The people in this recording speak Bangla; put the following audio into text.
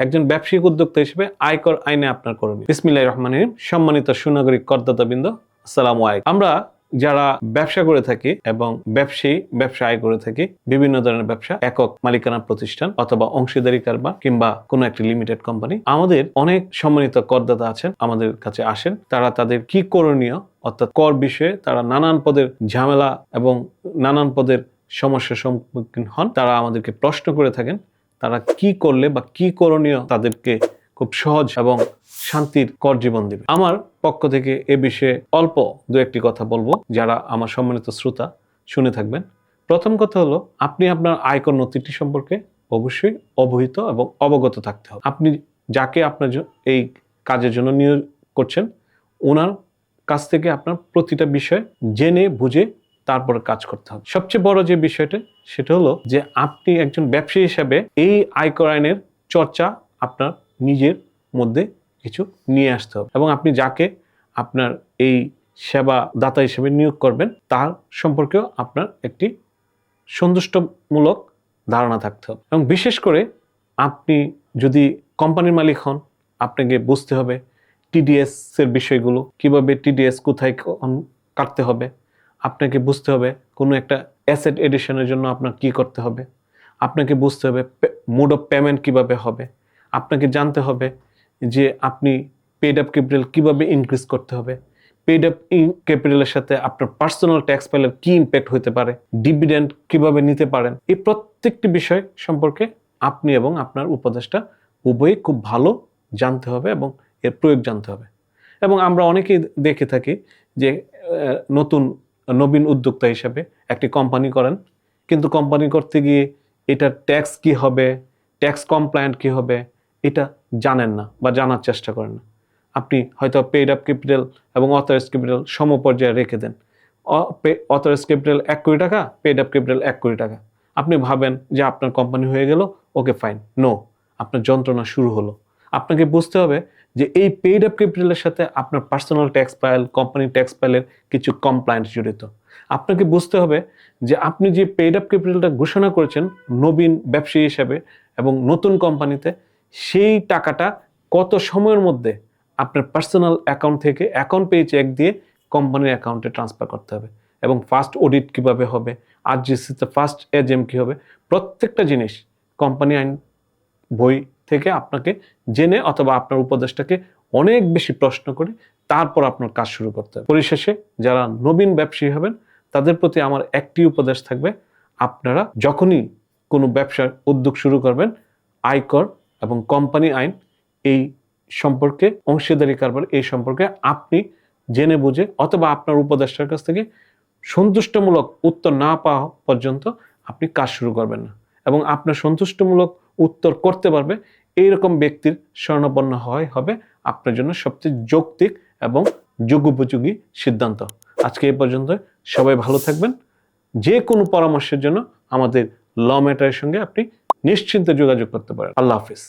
একজন ব্যবসায়িক উদ্যোক্তা হিসেবে আয়কর আইনে আপনার করণীয়। বিসমিল্লাহির রহমানির রহিম। সম্মানিত সুনাগরিক করদাতাবৃন্দ, আসসালামু আলাইকুম। আমরা যারা ব্যবসা করে থাকি এবং ব্যবসা আয় করে থাকি, বিভিন্ন ধরনের ব্যবসা, একক মালিকানা প্রতিষ্ঠান অথবা অংশীদারি কারবার কিংবা কোনো একটি লিমিটেড কোম্পানি, আমাদের অনেক সম্মানিত করদাতা আছেন, আমাদের কাছে আসেন। তারা তাদের কি করণীয় অর্থাৎ কর বিষয়ে তারা নানান পদের ঝামেলা এবং নানান পদের সমস্যার সম্মুখীন হন। তারা আমাদেরকে প্রশ্ন করে থাকেন তারা কি করলে বা কি করণীয় তাদেরকে খুব সহজ এবং শান্তির কর জীবন দিবে। আমার পক্ষ থেকে এ বিষয়ে অল্প দু একটি কথা বলবো, যারা আমার সম্মানিত শ্রোতা শুনে থাকবেন। প্রথম কথা হলো, আপনি আপনার আয়কর নথিটি সম্পর্কে অবশ্যই অবহিত এবং অবগত থাকতে হবে। আপনি যাকে আপনার এই কাজের জন্য নিয়োগ করছেন, ওনার কাছ থেকে আপনার প্রতিটা বিষয় জেনে বুঝে তারপরে কাজ করতে হবে। সবচেয়ে বড় যে বিষয়টা সেটা হলো যে আপনি একজন ব্যবসায়ী হিসাবে এই আয়কর আইনের চর্চা আপনার নিজের মধ্যে কিছু নিয়ে আসতে হবে এবং আপনি যাকে আপনার এই সেবা দাতা হিসেবে নিয়োগ করবেন তার সম্পর্কেও আপনার একটি সন্তুষ্টমূলক ধারণা থাকতে হবে। এবং বিশেষ করে আপনি যদি কোম্পানির মালিক হন, আপনাকে বুঝতে হবে টিডিএস এর বিষয়গুলো, কিভাবে টিডিএস কোথায় কাটতে হবে। আপনাকে বুঝতে হবে কোনো একটা অ্যাসেট এডিশনের জন্য আপনার কি করতে হবে। আপনাকে বুঝতে হবে মোড অফ পেমেন্ট কিভাবে হবে। আপনাকে জানতে হবে যে আপনি পেড আপ ক্যাপিটাল কিভাবে ইনক্রিজ করতে হবে। পেড আপ ক্যাপিটালের সাথে আপনার পার্সোনাল ট্যাক্স পেলের কি ইম্প্যাক্ট হতে পারে, ডিভিডেন্ড কিভাবে নিতে পারেন। এই প্রত্যেকটি বিষয় সম্পর্কে আপনি এবং আপনার উপদেষ্টা উভয়ই খুব ভালো জানতে হবে এবং এর প্রয়োগ জানতে হবে। এবং আমরা অনেকেই দেখে থাকি যে নবীন উদ্যোক্তা হিসেবে একটি কোম্পানি করেন, কিন্তু কোম্পানি করতে গিয়ে এটার ট্যাক্স কি হবে, ট্যাক্স কমপ্লায়েন্ট কি হবে, এটা জানেন না বা জানার চেষ্টা করেন না। আপনি হয়তো পেড আপ ক্যাপিটাল এবং অথরাইজ ক্যাপিটাল সমপর্যায়ে রেখে দেন। অথরাইজ ক্যাপিটাল 1 কোটি টাকা, পেড আপ ক্যাপিটাল 1 কোটি টাকা। আপনি ভাবেন যে আপনার কোম্পানি হয়ে গেল, ওকে ফাইন। নো, আপনার যন্ত্রণা শুরু হলো। আপনাকে বুঝতে হবে যে এই পেড আপ ক্যাপিটালের সাথে আপনার personal tax file, company tax ফাইলের কিছু কমপ্লায়েন্স জড়িত। আপনাকে বুঝতে হবে যে আপনি যে পেড আপ ক্যাপিটালটা ঘোষণা করেছেন নবীন ব্যবসায়ী হিসাবে এবং নতুন কোম্পানিতে, সেই টাকাটা কত সময়ের মধ্যে আপনার পার্সোনাল অ্যাকাউন্ট থেকে অ্যাকাউন্ট পে চেক দিয়ে কোম্পানির অ্যাকাউন্টে ট্রান্সফার করতে হবে এবং ফার্স্ট অডিট কিভাবে হবে, আরজিসিতে ফার্স্ট এজএম কি হবে, প্রত্যেকটা জিনিস কোম্পানি আইন বই থেকে আপনাকে জেনে অথবা আপনার উপদেষ্টাকে অনেক বেশি প্রশ্ন করে তারপর আপনার কাজ শুরু করতে হবে। পরিশেষে যারা নবীন ব্যবসায়ী হবেন তাদের প্রতি আমার একটি উপদেশ থাকবে, আপনারা যখনই কোনো ব্যবসার উদ্যোগ শুরু করবেন, আয়কর এবং কোম্পানি আইন এই সম্পর্কে, অংশীদারি কারবার এই সম্পর্কে আপনি জেনে বুঝে অথবা আপনার উপদেষ্টার কাছ থেকে সন্তুষ্টমূলক উত্তর না পাওয়া পর্যন্ত আপনি কাজ শুরু করবেন না। এবং আপনার সন্তুষ্টমূলক উত্তর করতে পারবে এইরকম ব্যক্তির শরণাপন্ন হবে আপনার জন্য সবচেয়ে যৌক্তিক এবং যুগোপযোগী সিদ্ধান্ত। আজকে এই পর্যন্ত। সবাই ভালো থাকবেন। যে কোনো পরামর্শের জন্য আমাদের ল ম্যাটারের সঙ্গে আপনি নিশ্চিন্তে যোগাযোগ করতে পারেন। আল্লাহ হাফিজ।